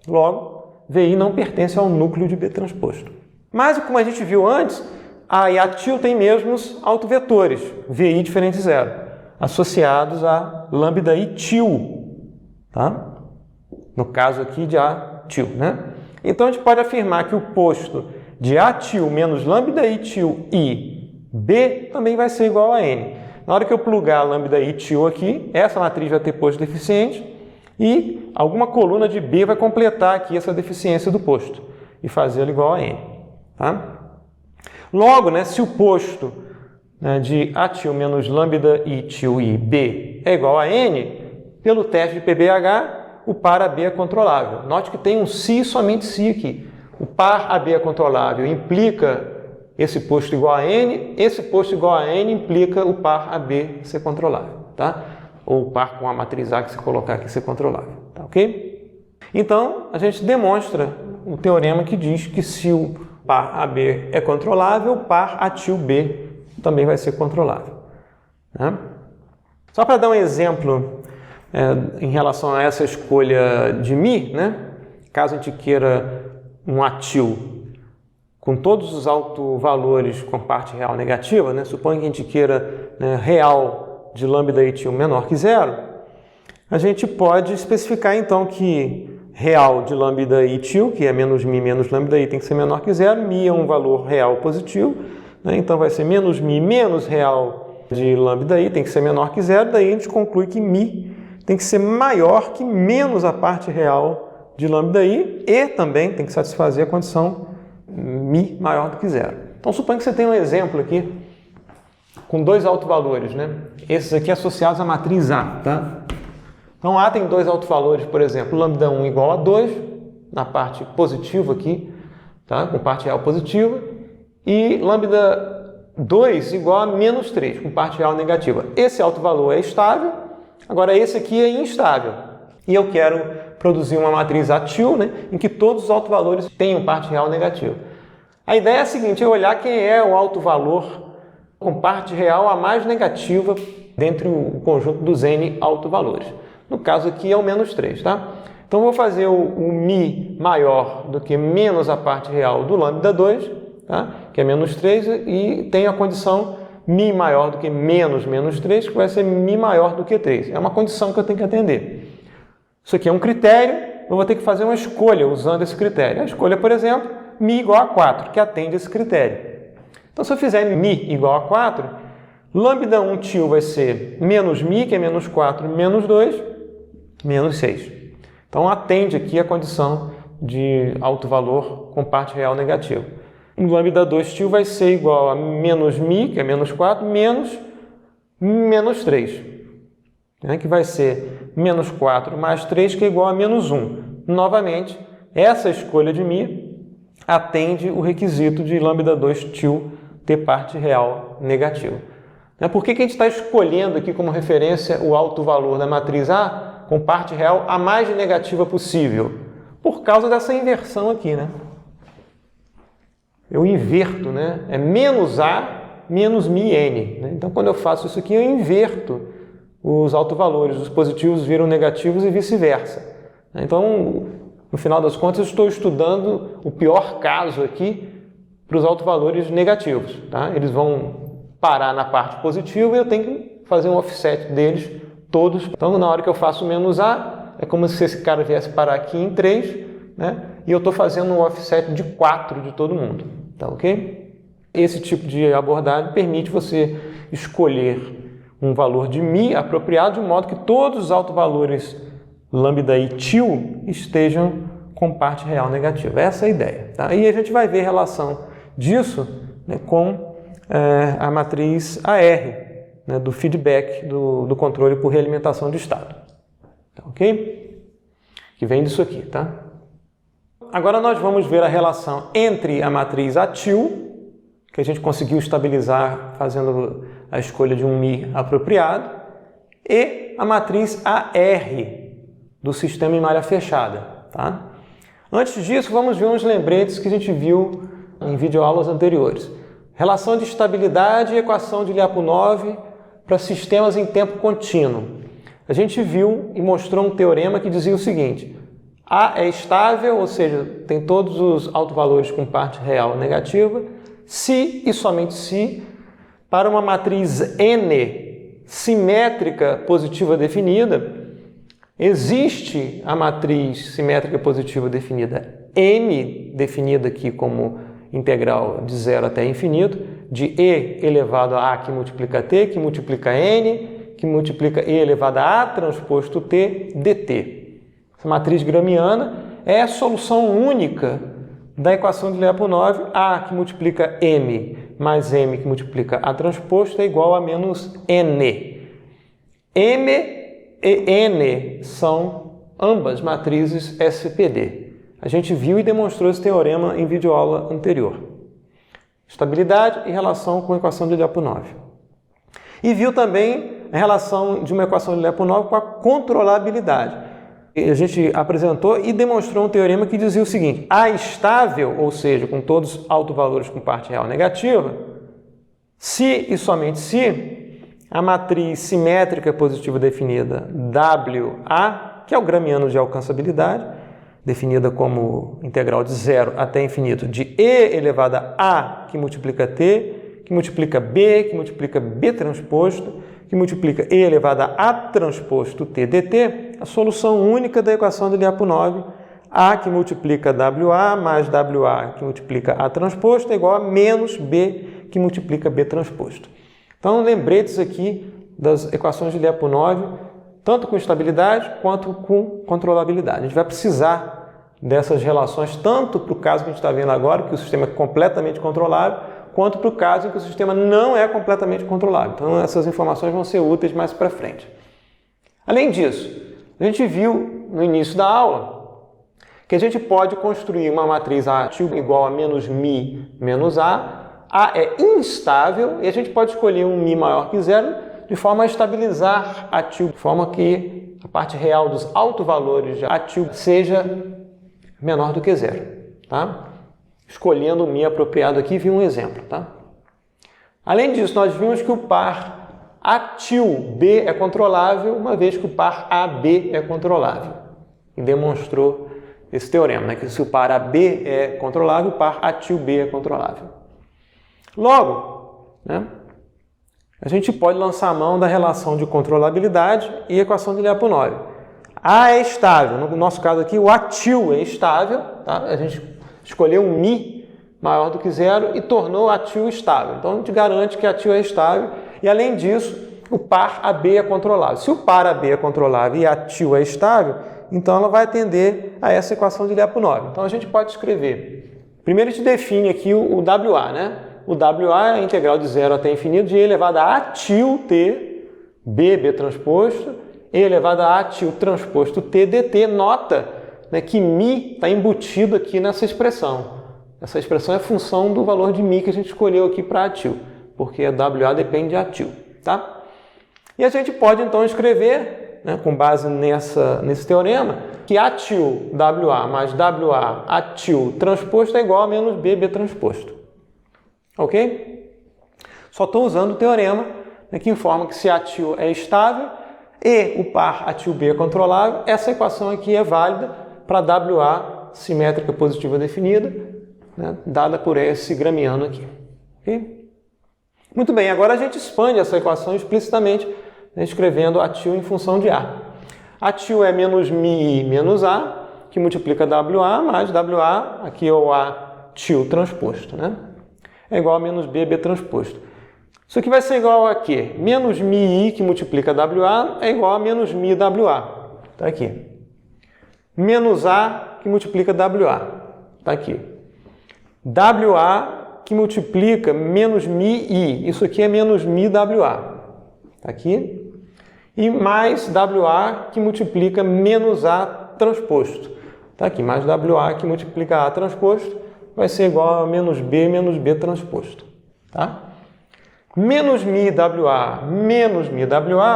Logo, VI não pertence ao núcleo de B transposto. Mas, como a gente viu antes, A e A til têm mesmos autovetores, VI diferente de zero, associados a lambda I til, tá? No caso aqui de A til, né? Então, a gente pode afirmar que o posto de A til menos lambda I til I B também vai ser igual a N. Na hora que eu plugar lambda I til aqui, essa matriz vai ter posto deficiente e alguma coluna de B vai completar aqui essa deficiência do posto e fazê-lo igual a N. Tá? Logo, né, se o posto, né, de A til menos lambda I til I B é igual a N, pelo teste de PBH, o par AB é controlável. Note que tem um se e somente se aqui. O par AB é controlável implica esse posto igual a N, esse posto igual a N implica o par AB ser controlável, tá? Ou o par com a matriz A que você colocar aqui ser controlável, tá ok? Então, a gente demonstra o teorema que diz que se o par AB é controlável, o par A til B também vai ser controlável, né? Só para dar um exemplo em relação a essa escolha de Mi, né? Caso a gente queira um A til com todos os autovalores com parte real negativa, né? Suponha que a gente queira, né, real de lambda I til menor que zero, a gente pode especificar então que real de lambda I til, que é menos mi menos lambda I, tem que ser menor que zero. Mi é um valor real positivo, né? Então vai ser menos mi menos real de lambda I, tem que ser menor que zero. Daí a gente conclui que mi tem que ser maior que menos a parte real de lambda I e também tem que satisfazer a condição mi maior do que zero. Então, suponha que você tem um exemplo aqui com dois autovalores, né? Esses aqui associados à matriz A, tá? Então, A tem dois autovalores, por exemplo, lambda 1 igual a 2, na parte positiva aqui, tá? Com parte real positiva, e lambda 2 igual a menos 3, com parte real negativa. Esse autovalor é estável, agora esse aqui é instável. E eu quero produzir uma matriz A til, né, em que todos os autovalores tenham parte real negativa. A ideia é a seguinte, é olhar quem é o autovalor com parte real a mais negativa dentre o conjunto dos N autovalores. No caso aqui é o menos 3, tá? Então eu vou fazer o mi maior do que menos a parte real do lambda 2, tá? Que é menos 3, e tem a condição mi maior do que menos 3, que vai ser mi maior do que 3. É uma condição que eu tenho que atender. Isso aqui é um critério, eu vou ter que fazer uma escolha usando esse critério. A escolha, por exemplo, mi igual a 4, que atende esse critério. Então, se eu fizer mi igual a 4, lambda 1 til vai ser menos mi, que é menos 4, menos 2, menos 6. Então, atende aqui a condição de autovalor com parte real negativa. O lambda 2 til vai ser igual a menos mi, que é menos 4, menos 3. Que vai ser menos 4 mais 3, que é igual a menos 1. Novamente, essa escolha de mi atende o requisito de lambda 2 til ter parte real negativa. Por que a gente está escolhendo aqui como referência o autovalor da matriz A com parte real a mais negativa possível? Por causa dessa inversão aqui, né? Eu inverto, né? É menos A menos mi n. Né? Então, quando eu faço isso aqui, eu inverto os autovalores dos positivos viram negativos e vice-versa. Então, no final das contas, eu estou estudando o pior caso aqui para os autovalores negativos. Tá? Eles vão parar na parte positiva e eu tenho que fazer um offset deles todos. Então, na hora que eu faço menos A, é como se esse cara viesse parar aqui em 3, né? E eu estou fazendo um offset de 4 de todo mundo. Tá ok? Esse tipo de abordagem permite você escolher um valor de μ apropriado de modo que todos os autovalores lambda e til estejam com parte real negativa. Essa é a ideia. Tá? E a gente vai ver a relação disso, né, com a matriz AR, né, do feedback do controle por realimentação de estado. Tá, ok? Que vem disso aqui. Tá? Agora nós vamos ver a relação entre a matriz ATIL, que a gente conseguiu estabilizar fazendo a escolha de um μ apropriado, e a matriz AR, do sistema em malha fechada. Tá? Antes disso, vamos ver uns lembretes que a gente viu em videoaulas anteriores. Relação de estabilidade e equação de Lyapunov para sistemas em tempo contínuo. A gente viu e mostrou um teorema que dizia o seguinte: A é estável, ou seja, tem todos os autovalores com parte real negativa, se e somente se, para uma matriz N simétrica positiva definida, existe a matriz simétrica positiva definida M, definida aqui como integral de 0 até infinito, de E elevado a A que multiplica T, que multiplica N, que multiplica E elevado a A transposto T, dt. Essa matriz gramiana é a solução única da equação de Lyapunov. A que multiplica M mais M que multiplica A transposto é igual a menos N. M e N são ambas matrizes SPD. A gente viu e demonstrou esse teorema em videoaula anterior. Estabilidade e relação com a equação de Lyapunov. E viu também a relação de uma equação de Lyapunov com a controlabilidade. A gente apresentou e demonstrou um teorema que dizia o seguinte: A estável, ou seja, com todos os autovalores com parte real negativa, se e somente se a matriz simétrica positiva definida WA, que é o gramiano de alcançabilidade, definida como integral de 0 até infinito, de E elevado a A que multiplica T, que multiplica B, que multiplica B transposto, que multiplica E elevado a A transposto T dt, a solução única da equação de Lyapunov, A que multiplica WA mais WA que multiplica A transposto é igual a menos B que multiplica B transposto. Então, lembretes aqui das equações de Lyapunov, tanto com estabilidade quanto com controlabilidade. A gente vai precisar dessas relações tanto para o caso que a gente está vendo agora, que o sistema é completamente controlável, quanto para o caso em que o sistema não é completamente controlável. Então, essas informações vão ser úteis mais para frente. Além disso, a gente viu no início da aula que a gente pode construir uma matriz ATIL igual a menos μ menos A. A é instável e a gente pode escolher um μ maior que 0 de forma a estabilizar ATIL, de forma que a parte real dos autovalores de ATIL seja menor do que 0. Tá? Escolhendo o μ apropriado aqui, vi um exemplo. Tá? Além disso, nós vimos que o par ATIL-B é controlável, uma vez que o par AB é controlável. E demonstrou esse teorema, né? Que se o par AB é controlável, o par ATIL-B é controlável. Logo, né, a gente pode lançar a mão da relação de controlabilidade e equação de Lyapunov. A é estável, no nosso caso aqui o ATIL é estável, tá? A gente escolheu um μ maior do que 0 e tornou ATIL estável. Então a gente garante que ATIL é estável e além disso o par AB é controlável. Se o par AB é controlável e ATIL é estável, então ela vai atender a essa equação de Lyapunov. Então a gente pode escrever. Primeiro a gente define aqui o WA, né? O WA é a integral de 0 até infinito de E elevado a ATIL T, B transposto, E elevado a ATIL transposto T dt. Nota, né, que μ está embutido aqui nessa expressão. Essa expressão é função do valor de μ que a gente escolheu aqui para ATIL, porque a WA depende de ATIL. Tá? E a gente pode então escrever, né, com base nesse teorema, que ATIL WA mais WA ATIL transposto é igual a menos B transposto. Ok? Só estou usando o teorema, né, que informa que se ATIL é estável, e o par ATIL-B é controlável, essa equação aqui é válida para WA simétrica positiva definida, né, dada por esse gramiano aqui. Okay? Muito bem, agora a gente expande essa equação explicitamente, né, escrevendo ATIL em função de A. ATIL é menos μi menos A, que multiplica WA mais WA, aqui é o ATIL transposto, né? É igual a menos B, B transposto. Isso aqui vai ser igual a quê? Menos μi, que multiplica WA, é igual a menos mi WA. Está aqui. Menos A, que multiplica WA. Está aqui. WA, que multiplica menos mi. Isso aqui é menos mi WA. Está aqui. E mais WA, que multiplica menos A transposto. Está aqui. Mais WA, que multiplica A transposto, vai ser igual a menos B transposto. Tá? Menos mi WA,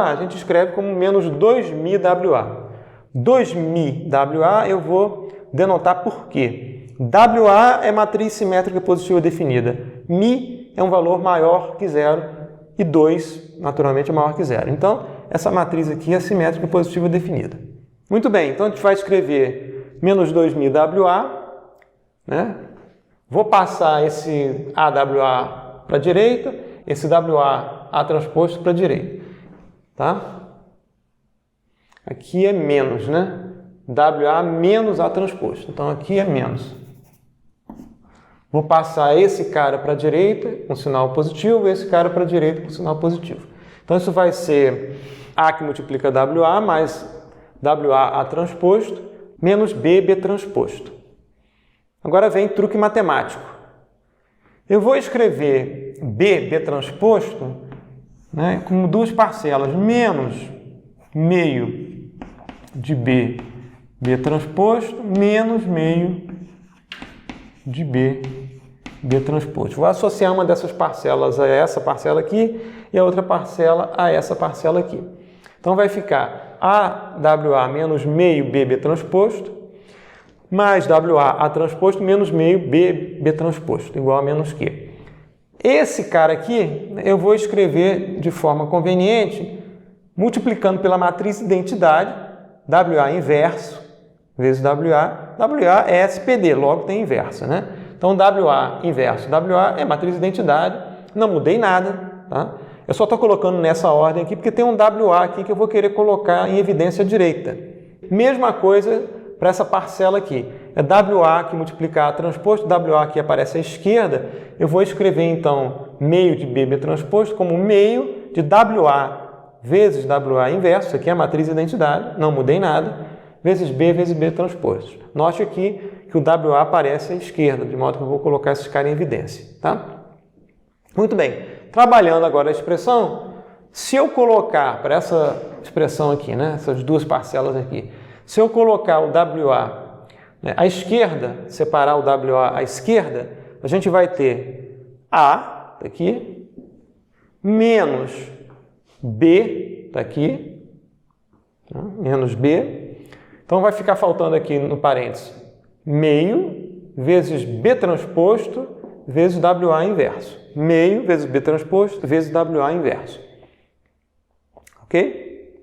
a gente escreve como menos 2mi WA. 2mi WA eu vou denotar por quê? WA é matriz simétrica positiva definida. Mi é um valor maior que zero e 2, naturalmente, é maior que zero. Então, essa matriz aqui é simétrica positiva definida. Muito bem, então a gente vai escrever menos 2mi WA, né? Vou passar esse AWA para a direita, esse WA A transposto para a direita, tá? Aqui é menos, né? WA menos A transposto. Então, aqui é menos. Vou passar esse cara para a direita com sinal positivo e esse cara para a direita com sinal positivo. Então, isso vai ser A que multiplica WA mais WA A transposto menos B, B transposto. Agora vem truque matemático. Eu vou escrever B, B transposto, né, como duas parcelas, menos meio de B, B transposto, menos meio de B, B transposto. Vou associar uma dessas parcelas a essa parcela aqui e a outra parcela a essa parcela aqui. Então vai ficar AWA menos meio B, B transposto, mais WA A transposto menos meio B, B transposto, igual a menos Q. Esse cara aqui eu vou escrever de forma conveniente, multiplicando pela matriz identidade, WA inverso vezes WA. WA é SPD, logo tem inversa, né? Então, WA inverso WA é matriz identidade, não mudei nada, tá? Eu só estou colocando nessa ordem aqui porque tem um WA aqui que eu vou querer colocar em evidência direita. Mesma coisa para essa parcela aqui. É WA que multiplica A transposto, WA que aparece à esquerda. Eu vou escrever, então, meio de B, B transposto como meio de WA vezes WA inverso, isso aqui é a matriz identidade, não mudei nada, vezes B transposto. Note aqui que o WA aparece à esquerda, de modo que eu vou colocar esses caras em evidência. Tá? Muito bem. Trabalhando agora a expressão, se eu colocar para essa expressão aqui, né, essas duas parcelas aqui, se eu colocar o WA, né, à esquerda, separar o WA à esquerda, a gente vai ter A, tá aqui, menos B, tá aqui, tá, menos B. Então vai ficar faltando aqui no parênteses meio vezes B transposto vezes WA inverso. Meio vezes B transposto vezes WA inverso. Ok?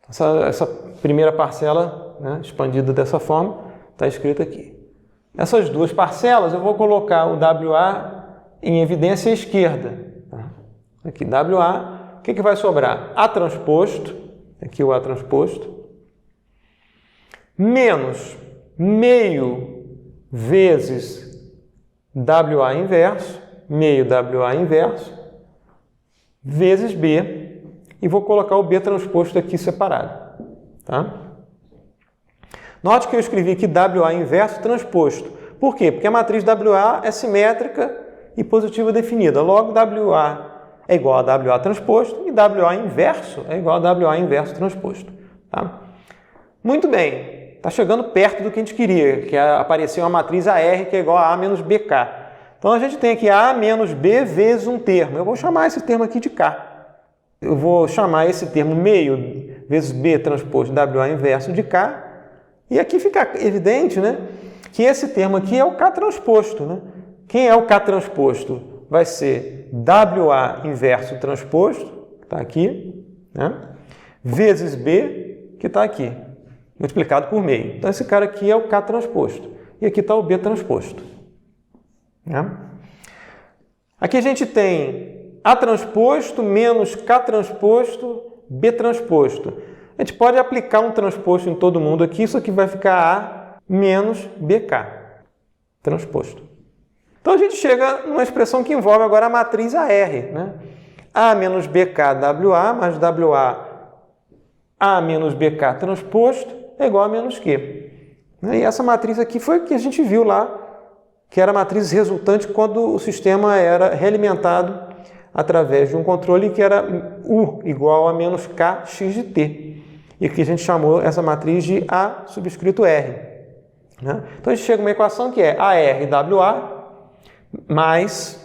Essa primeira parcela, né, expandida dessa forma, está escrita aqui. Essas duas parcelas eu vou colocar o WA em evidência à esquerda. Tá? Aqui, WA, o que vai sobrar? A transposto, aqui o A transposto, menos meio vezes WA inverso, meio WA inverso, vezes B, e vou colocar o B transposto aqui separado. Tá? Note que eu escrevi aqui WA inverso transposto. Por quê? Porque a matriz WA é simétrica e positiva definida. Logo, WA é igual a WA transposto e WA inverso é igual a WA inverso transposto. Tá? Muito bem. Está chegando perto do que a gente queria, que é aparecer uma matriz AR que é igual a A menos BK. Então, a gente tem aqui A menos B vezes um termo. Eu vou chamar esse termo aqui de K. Eu vou chamar esse termo meio vezes B transposto WA inverso de K. E aqui fica evidente, né, que esse termo aqui é o K transposto. Né? Quem é o K transposto? Vai ser WA inverso transposto, que está aqui, né? vezes B, que está aqui, multiplicado por meio. Então, esse cara aqui é o K transposto. E aqui está o B transposto. Né? Aqui a gente tem A transposto menos K transposto, B transposto. A gente pode aplicar um transposto em todo mundo aqui, isso aqui vai ficar A menos BK transposto. Então a gente chega numa expressão que envolve agora a matriz AR. Né? A menos BK WA mais WA A menos BK transposto é igual a menos Q. E essa matriz aqui foi o que a gente viu lá, que era a matriz resultante quando o sistema era realimentado através de um controle que era U igual a menos Kx de T. E que a gente chamou essa matriz de A subscrito R. Né? Então a gente chega a uma equação que é ARWA mais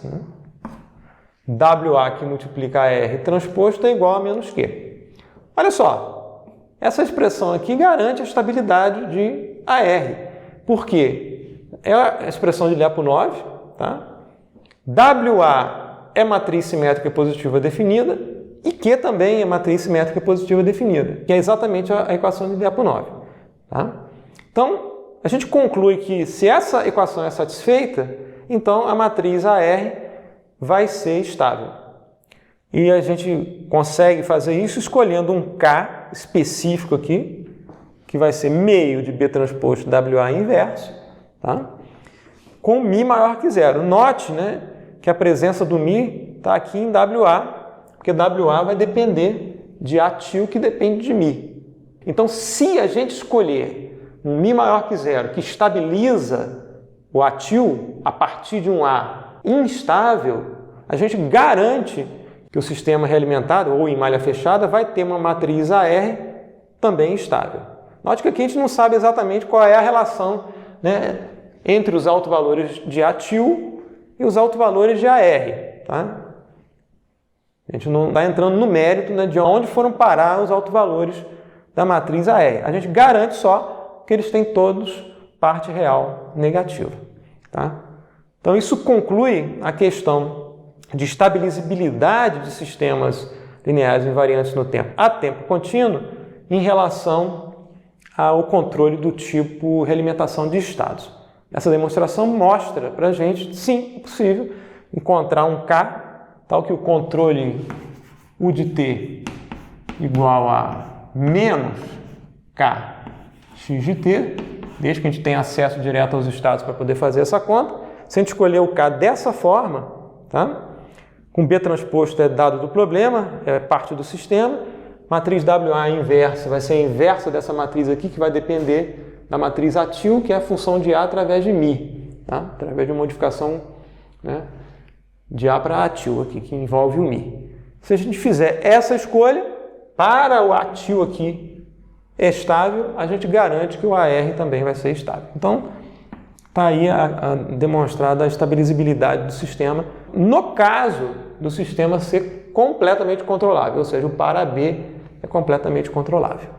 WA que multiplica R transposto é igual a menos Q. Olha só, essa expressão aqui garante a estabilidade de AR. Por quê? É a expressão de Lyapunov, tá? WA é matriz simétrica positiva definida e Q também é matriz simétrica positiva definida, que é exatamente a equação de Lyapunov. Tá? Então, a gente conclui que se essa equação é satisfeita, então a matriz AR vai ser estável. E a gente consegue fazer isso escolhendo um K específico aqui, que vai ser meio de B transposto WA inverso, tá? Com μ maior que zero. Note, né, que a presença do μ está aqui em WA, porque WA vai depender de A til, que depende de μ. Então, se a gente escolher um μ maior que zero, que estabiliza o A til a partir de um A instável, a gente garante que o sistema realimentado, ou em malha fechada, vai ter uma matriz AR também estável. Note que aqui a gente não sabe exatamente qual é a relação, né, entre os autovalores de A til e os autovalores de AR. Tá? A gente não está entrando no mérito, né, de onde foram parar os autovalores da matriz AR. A gente garante só que eles têm todos parte real negativa. Tá? Então isso conclui a questão de estabilizabilidade de sistemas lineares invariantes no tempo a tempo contínuo em relação ao controle do tipo realimentação de estados. Essa demonstração mostra para a gente, sim, é possível encontrar um K, tal que o controle U de T igual a menos Kx de T, desde que a gente tenha acesso direto aos estados para poder fazer essa conta. Se a gente escolher o K dessa forma, tá? Com B transposto é dado do problema, é parte do sistema. Matriz WA inversa vai ser a inversa dessa matriz aqui, que vai depender da matriz A til, que é a função de A através de μ, tá? Através de modificação, né, de A para A til aqui, que envolve o μ. Se a gente fizer essa escolha, para o A til aqui é estável, a gente garante que o AR também vai ser estável. Então, está aí a demonstrada a estabilizabilidade do sistema, no caso do sistema ser completamente controlável, ou seja, o para B é completamente controlável.